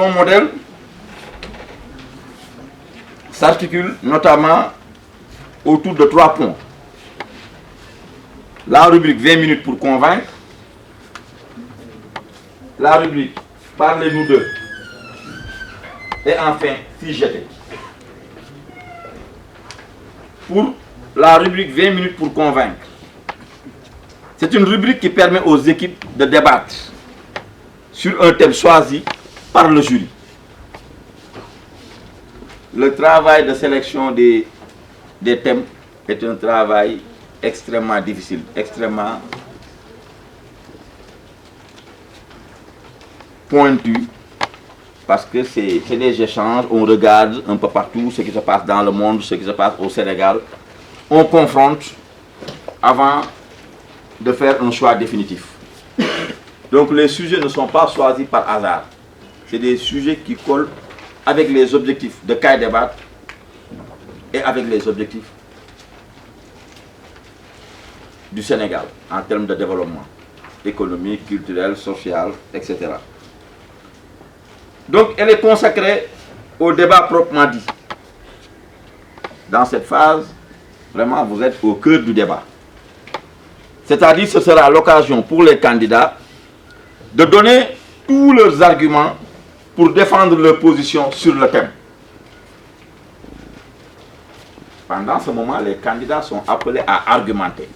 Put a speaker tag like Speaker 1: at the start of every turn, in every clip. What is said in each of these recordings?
Speaker 1: Son modèle s'articule notamment autour de 3 points. La rubrique 20 minutes pour convaincre, la rubrique parlez-nous d'eux, et enfin si j'étais. Pour la rubrique 20 minutes pour convaincre, c'est une rubrique qui permet aux équipes de débattre sur un thème choisi par le jury. Le travail de sélection des thèmes est un travail extrêmement difficile, extrêmement pointu, parce que c'est des échanges, on regarde un peu partout ce qui se passe dans le monde, ce qui se passe au Sénégal, on confronte avant de faire un choix définitif. Donc les sujets ne sont pas choisis par hasard, c'est des sujets qui collent avec les objectifs de CAI Débat et avec les objectifs du Sénégal en termes de développement économique, culturel, social, etc. Donc elle est consacrée au débat proprement dit. Dans cette phase, vraiment vous êtes au cœur du débat. C'est-à-dire que ce sera l'occasion pour les candidats de donner tous leurs arguments pour défendre leur position sur le thème. Pendant ce moment, les candidats sont appelés à argumenter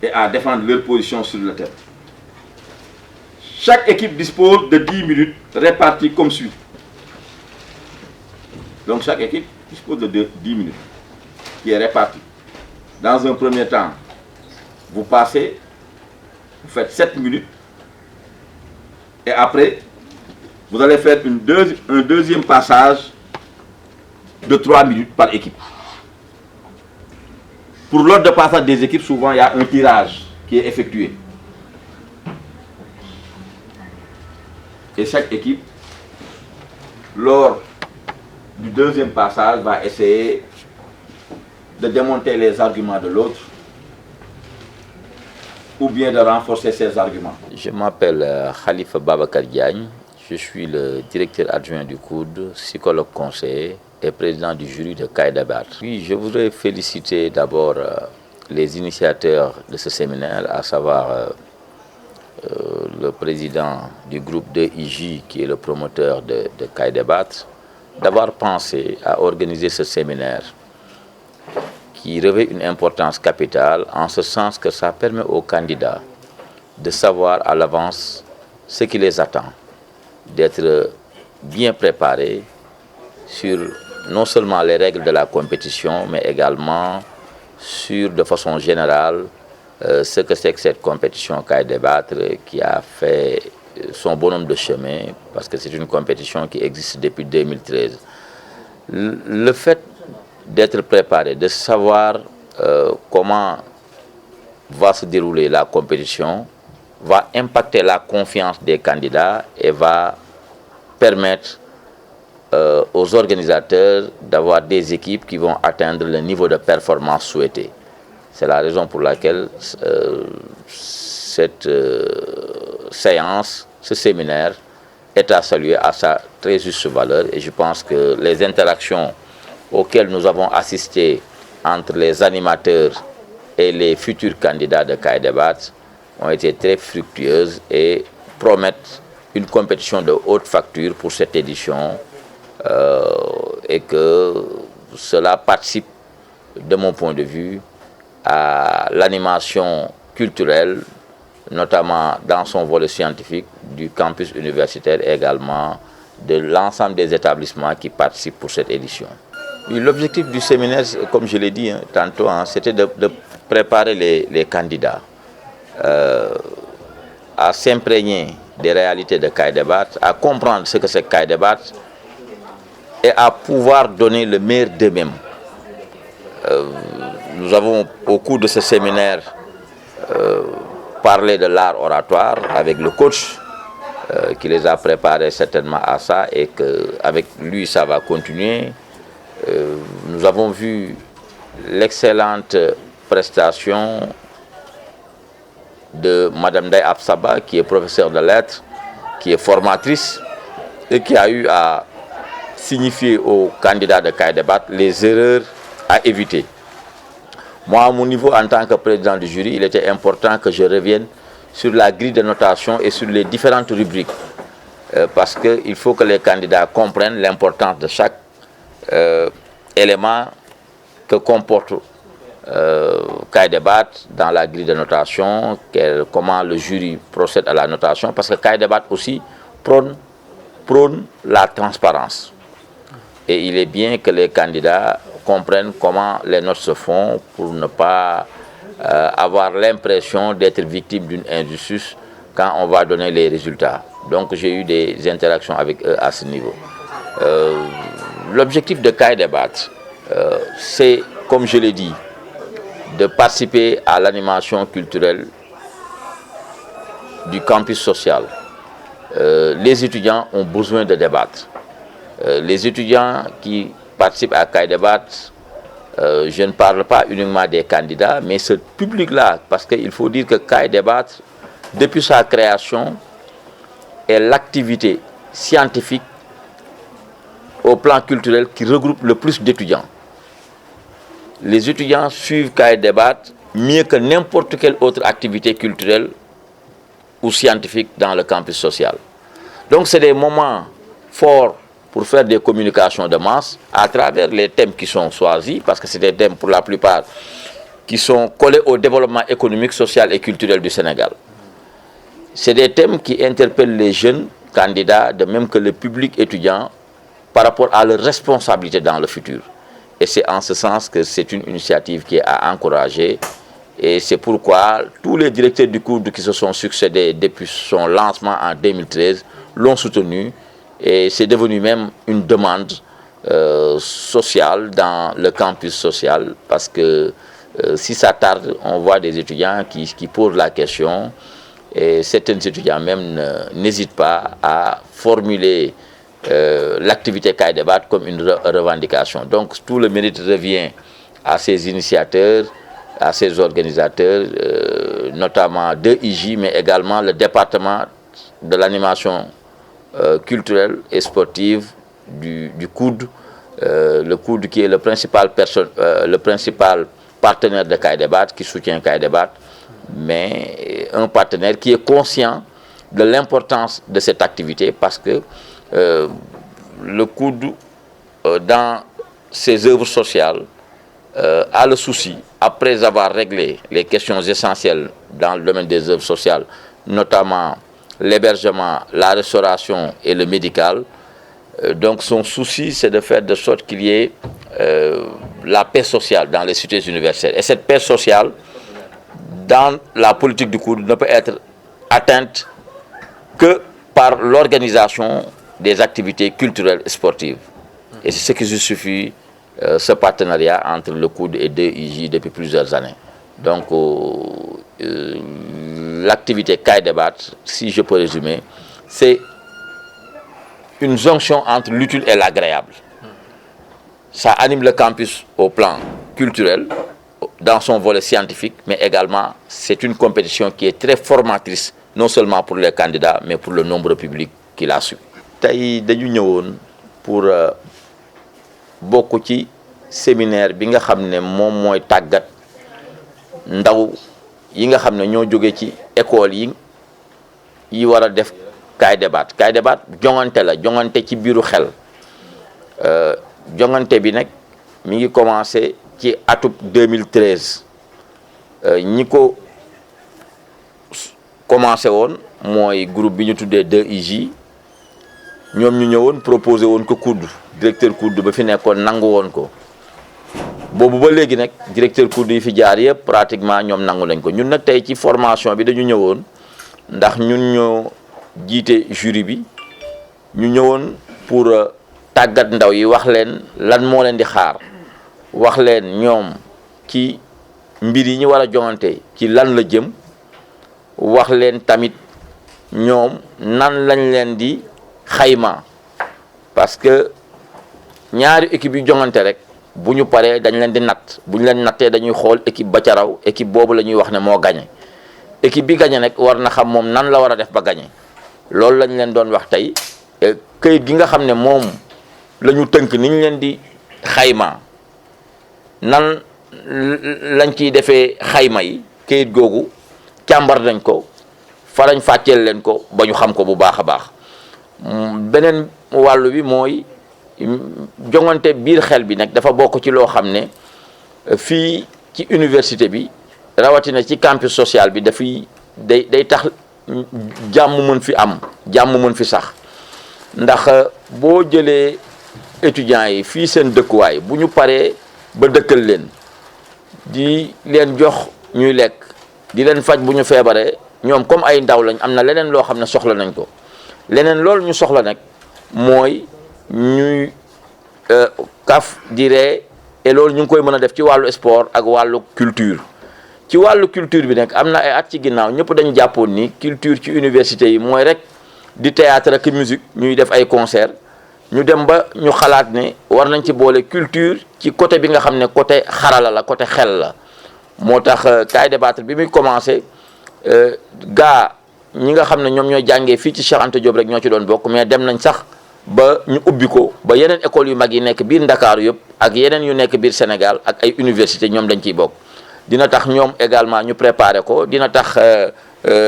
Speaker 1: et à défendre leur position sur le thème. Chaque équipe dispose de 10 minutes réparties comme suit. Donc chaque équipe dispose de 10 minutes qui est répartie. Dans un premier temps, vous passez, vous faites 7 minutes et après, vous allez faire un deuxième passage de 3 minutes par équipe. Pour l'ordre de passage des équipes, souvent il y a un tirage qui est effectué. Et chaque équipe, lors du deuxième passage, va essayer de démonter les arguments de l'autre ou bien de renforcer ses arguments.
Speaker 2: Je m'appelle Khalifa Babacar Diagne, je suis le directeur adjoint du COUD, psychologue conseiller et président du jury de CAI Débat. Oui, je voudrais féliciter d'abord les initiateurs de ce séminaire, à savoir le président du groupe de IJ, qui est le promoteur de CAI Débat, d'avoir pensé à organiser ce séminaire qui revêt une importance capitale, en ce sens que ça permet aux candidats de savoir à l'avance ce qui les attend, d'être bien préparés sur non seulement les règles de la compétition, mais également sur, de façon générale, ce que c'est que cette compétition CAI Débat qui a fait son bonhomme de chemin, parce que c'est une compétition qui existe depuis 2013. Le fait d'être préparé, de savoir comment va se dérouler la compétition, va impacter la confiance des candidats et va permettre aux organisateurs d'avoir des équipes qui vont atteindre le niveau de performance souhaité. C'est la raison pour laquelle cette séance, ce séminaire, est à saluer à sa très juste valeur, et je pense que les interactions auxquelles nous avons assisté entre les animateurs et les futurs candidats de CAI Débat ont été très fructueuses et promettent une compétition de haute facture pour cette édition, et que cela participe, de mon point de vue, à l'animation culturelle, notamment dans son volet scientifique, du campus universitaire et également de l'ensemble des établissements qui participent pour cette édition. L'objectif du séminaire, comme je l'ai dit tantôt, c'était de préparer les candidats à s'imprégner des réalités de CAI Débat, à comprendre ce que c'est CAI Débat et à pouvoir donner le meilleur d'eux-mêmes. Nous avons, au cours de ce séminaire, parlé de l'art oratoire avec le coach qui les a préparés certainement à ça, et qu'avec lui ça va continuer. Nous avons vu l'excellente prestation de Madame Day Absaba, qui est professeure de lettres qui est formatrice et qui a eu à signifier aux candidats de CAI-Débat les erreurs à éviter. Moi, à mon niveau, en tant que président du jury, il était important que je revienne sur la grille de notation et sur les différentes rubriques. Parce qu'il faut que les candidats comprennent l'importance de chaque élément que comporte CAI-Débat dans la grille de notation, comment le jury procède à la notation, parce que CAI-Débat aussi prône la transparence. Et il est bien que les candidats comprennent comment les notes se font pour ne pas avoir l'impression d'être victime d'une injustice quand on va donner les résultats. Donc j'ai eu des interactions avec eux à ce niveau. L'objectif de CAI-Débat, c'est, comme je l'ai dit, de participer à l'animation culturelle du campus social. Les étudiants ont besoin de débattre. Les étudiants qui participent à CAI-Débat, je ne parle pas uniquement des candidats, mais ce public-là, parce qu'il faut dire que CAI-Débat, depuis sa création, est l'activité scientifique au plan culturel qui regroupe le plus d'étudiants. Les étudiants suivent CAI-Débat mieux que n'importe quelle autre activité culturelle ou scientifique dans le campus social. Donc c'est des moments forts pour faire des communications de masse à travers les thèmes qui sont choisis, parce que c'est des thèmes pour la plupart qui sont collés au développement économique, social et culturel du Sénégal. C'est des thèmes qui interpellent les jeunes candidats, de même que le public étudiant, par rapport à leur responsabilité dans le futur. Et c'est en ce sens que c'est une initiative qui est à encourager. Et c'est pourquoi tous les directeurs du cours qui se sont succédés depuis son lancement en 2013 l'ont soutenu. Et c'est devenu même une demande sociale dans le campus social. Parce que si ça tarde, on voit des étudiants qui posent la question. Et certains étudiants même n'hésitent pas à formuler l'activité CAI-Débat comme une revendication. Donc tout le mérite revient à ces initiateurs, à ces organisateurs, notamment de IJ, mais également le département de l'animation culturelle et sportive du COUD, le COUD qui est le principal partenaire de CAI-Débat, qui soutient CAI-Débat, mais un partenaire qui est conscient de l'importance de cette activité, parce que le COUD, dans ses œuvres sociales, a le souci, après avoir réglé les questions essentielles dans le domaine des œuvres sociales, notamment l'hébergement, la restauration et le médical, donc son souci, c'est de faire de sorte qu'il y ait la paix sociale dans les cités universitaires. Et cette paix sociale, dans la politique du COUD, ne peut être atteinte que par l'organisation des activités culturelles et sportives. Et c'est ce qui justifie ce partenariat entre le COUD et DIJ depuis plusieurs années. Donc l'activité CAI-Débat, si je peux résumer, c'est une jonction entre l'utile et l'agréable. Ça anime le campus au plan culturel, dans son volet scientifique, mais également c'est une compétition qui est très formatrice, non seulement pour les candidats, mais pour le nombre public qui la suit. Tay dañu ñëwoon pour bokk ci séminaire bi nga xam ne moom mooy tàggat ndaw yi nga xam ne ñoo jóge ci école yi war a def CAI-Débat. CAI-Débat jongante la, jongante ci biiru xel. Jongante bi nag mi ngi commencé ci atub 2013 ñi ko commencé woon mooy groupe bi ñu tuddee 2IJ. ñoom ñu ñëwoon proposé woon ko COUD, directeur COUD ba fi nekkoon nangu woon ko boobu ba léegi nag directeur COUD yi fi jaar yëpp pratiquement ñoom nangu nañ ko. ñun nag tey ci formation bi dañu ñëwoon ndax ñun ñoo jiite jury bi, ñu ñëwoon pour tàggat ndaw yi, wax leen lan moo leen di xaar, wax leen ñoom ci mbir yi ñu war a joŋante ci lan la jëm, wax leen tamit ñoom nan lañ leen di xayma, parce que ñaari équipe yu joŋante rek bu ñu paree dañ leen di natt, bu ñu leen nattee dañuy xool équipe ba ca raw, équipe boobu la ñuy wax ne moo gagné. Équipe bi gagné nag war na xam moom nan la war a def ba gagné. loolu lañ leen doon wax tey këyit gi nga xam ne moom la ñu tënk ni ñu leen di xayma nan lañ ciy defee xayma yi këyit googu càmbar nañ ko farañ fàcceel leen ko ba ñu xam ko bu baax a baax. beneen wàllu bi mooy jongante biir xel bi nag dafa bokk ci loo xam ne fii ci université bi rawatina ci campus social bi dafay day tax jàmm mën fi am jàmm mën fi sax ndax boo jëlee étudiants yi fii seen dëkkuwaay bu ñu paree ba dëkkal leen di leen jox ñuy lekk di leen faj bu ñu feebaree ñoom comme ay ndaw lañ am na leneen loo xam ne soxla nañ ko leneen loolu ñu soxla nag mooy ñuy kaf di ree et loolu ñu ngi koy mën a def ci wàllu sport ak wàllu culture. ci wàllu culture bi nag am na ay at ci ginnaaw ñëpp dañu jàppoon ni culture ci université yi mooy rek di théâtre ak musique ñuy def ay concert ñu dem ba ñu xalaat ne war nañ ci boole culture ci côté bi nga xam ne côté xarala la côté xel la moo tax Kaay Débattre bi muy commencé gaa ñi nga xam ne ñoom ñooy jàngee fii ci Cheikh Anta Diop rek ñoo ci doon bokk mais dem nañ sax ba ñu ubbi ko ba yeneen école yu mag yi nekk biir Ndakaaru yëpp ak yeneen yu nekk biir Sénégal ak ay université ñoom dañ ciy bokk dina tax ñoom également ñu préparer ko dina tax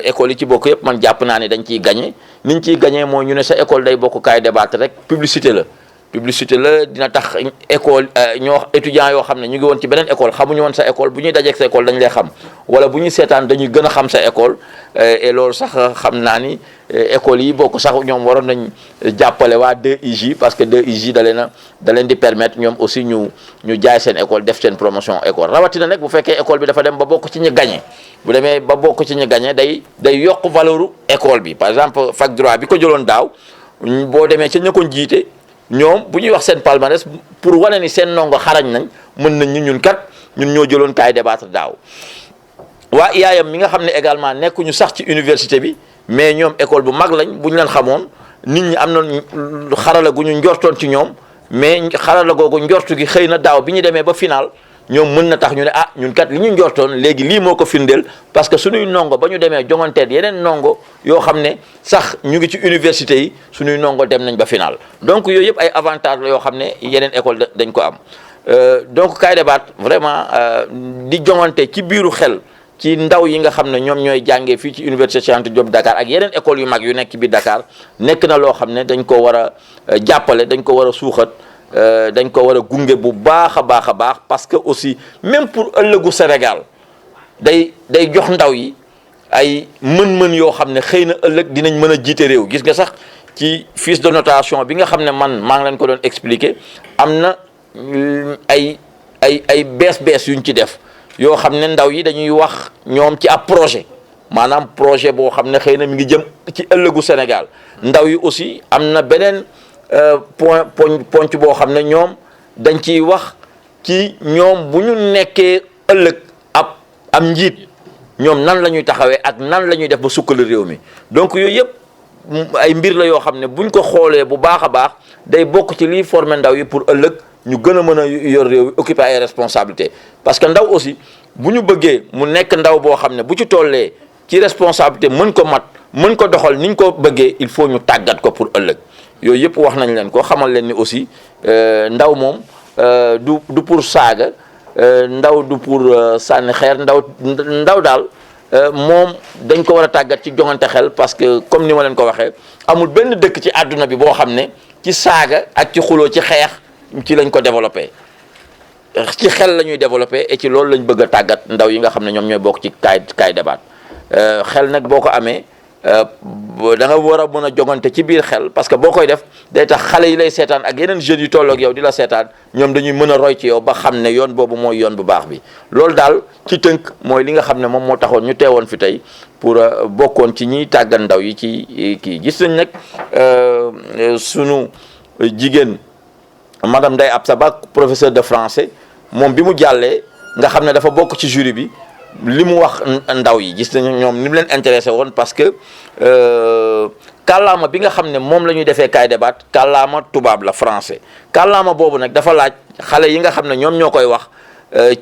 Speaker 2: école yi ci bokk yëpp man jàpp naa ne dañ ciy gagné niñ ciy gagné mooy ñu ne sa école day bokk Kaay Débattre rek publicité la dina tax école ñoo étudiants yoo xam ne ñu ngi woon ci beneen école xamuñu woon sa école bu ñuy dajeek sa école dañ lay xam wala bu ñuy seetaan dañuy gën a xam sa école et loolu sax xam naa ni école yi bokk sax ñoom waroon nañ jàppale waa 2IJ parce que 2IJ da leen di permettre ñoom aussi ñu jaay seen école def seen promotion école rawatina nag bu fekkee école bi dafa dem ba bokk ci ñu gagné bu demee ba bokk ci ñu gagné day yokk valeur école bi par exemple fac droit bi ko jëloon daaw boo demee ca ña ko jiite ñoom bu ñuy wax seen palmarès pour wane ni seen ndongo xarañ nañ mën nañ ñun kat ñun ñoo jëloon Kaay Débattre daaw waa IAM mi nga xam ne également nekkuñu sax ci université bi mais ñoom école bu mag lañ bu ñu leen xamoon nit ñi am na xarala gu ñu njortoon ci ñoom mais xarala googu njortu gi xëy na daaw bi ñu demee ba final ñoom mën na tax ñu ne ah ñun kat li ñu njortoon léegi lii moo ko firndeel parce que suñuy ndongo ba ñu demee jonganteet yeneen ndongo yoo xam ne sax ñu ngi ci université yi suñuy ndongo dem nañ ba final donc yooyu yëpp ay avantage la yoo xam ne yeneen école dañ ko am donc Kaay Débattre vraiment di jongante ci biiru xel ci ndaw yi nga xam ne ñoom ñooy jàngee fii ci université Cheikh Anta Diop Dakar ak yeneen école yu mag yu nekk ci biir Dakar nekk na loo xam ne dañ ko war a jàppale dañ ko war a suuxat dañ ko war a gunge bu baax a baax parce que aussi même pour ëllëgu Sénégal day jox ndaw yi ay mën-mën yoo xam ne xëy na ëllëg dinañ mën a jiite réew gis nga sax ci fiche de notation bi nga xam ne man maa ngi leen ko doon expliquer am na ay bees yuñ ci def yoo xam ne ndaw yi dañuy wax ñoom ci ab projet maanaam projet boo xam ne xëy na mi ngi jëm ci ëllëgu Sénégal ndaw yi aussi am na beneen ponc boo xam ne ñoom dañ ciy wax ci ñoom bu ñu nekkee ëllëg am njiit ñoom nan la ñuy taxawee ak nan la ñuy def ba sukkali réew mi donc yooyu yëpp ay mbir la yoo xam ne buñ ko xoolee bu baax a baax day bokk ci liy former ndaw yi pour ëllëg ñu gën a mën a yor réew mi occuper ay responsabilités parce que ndaw aussi bu ñu bëggee mu nekk ndaw boo xam ne bu ci tollee ci responsabilité mën ko mat mën ko doxal ni ñu ko bëggee il faut ñu tàggat ko pour ëllëg yooyu yëpp wax nañ leen ko xamal leen ni aussi ndaw moom du pour saaga ndaw du pour sànni xeer ndaw daal moom dañ ko war a tàggat ci joŋante xel parce que comme ni ma leen ko waxee amul benn dëkk ci àdduna bi boo xam ne ci saaga ak ci xuloo ci xeex ci lañ ko développé ci xel la ñuy développé et ci loolu lañ bëgg a tàggat ndaw yi nga xam ne ñoom ñooy bokk ci Kaay Débattre xel nag boo ko amee da nga war a mën a jogante ci biir xel parce que boo koy def day tax xale yi lay seetaan ak yeneen jeunes yu toll ak yow di la seetaan ñoom dañuy mën a roy ci yow ba xam ne yoon boobu mooy yoon bu baax bi loolu daal ci tënk mooy li nga xam ne moom moo taxoon ñu teewoon fi tey pour bokkoon ci ñiy tàggat ndaw yi ci kii gis nañ nag sunu jigéen madame Ndeye Absa Ba professeur de français moom bi mu jàllee nga xam ne dafa bokk ci jury bi li mu wax ndaw yi gis nañu ñoom ni mu leen intéressé woon parce que kàllaama bi nga xam ne moom la ñuy defee Kaay Débattre kàllaama tubaab la français kàllaama boobu nag dafa laaj xale yi nga xam ne ñoom ñoo koy wax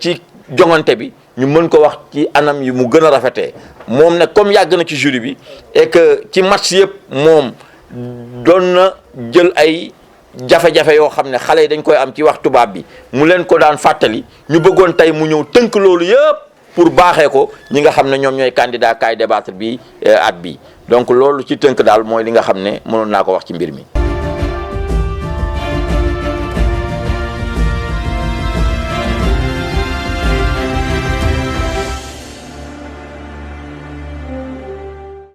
Speaker 2: ci jongante bi ñu mën ko wax ci anam yi mu gën a rafetee moom nag comme yàgg na ci jury bi et que ci match yëpp moom doon na jël ay jafe-jafe yoo xam ne xale yi dañ koy am ci wax tubaab bi mu leen ko daan fàttali ñu bëggoon tey mu ñëw tënk loolu yëpp pour baaxee ko ñi nga xam ne ñoom ñooy candidat kaay débattre bi at bi donc loolu ci tënk daal mooy li nga xam ne mënoon naa ko wax ci mbir mi.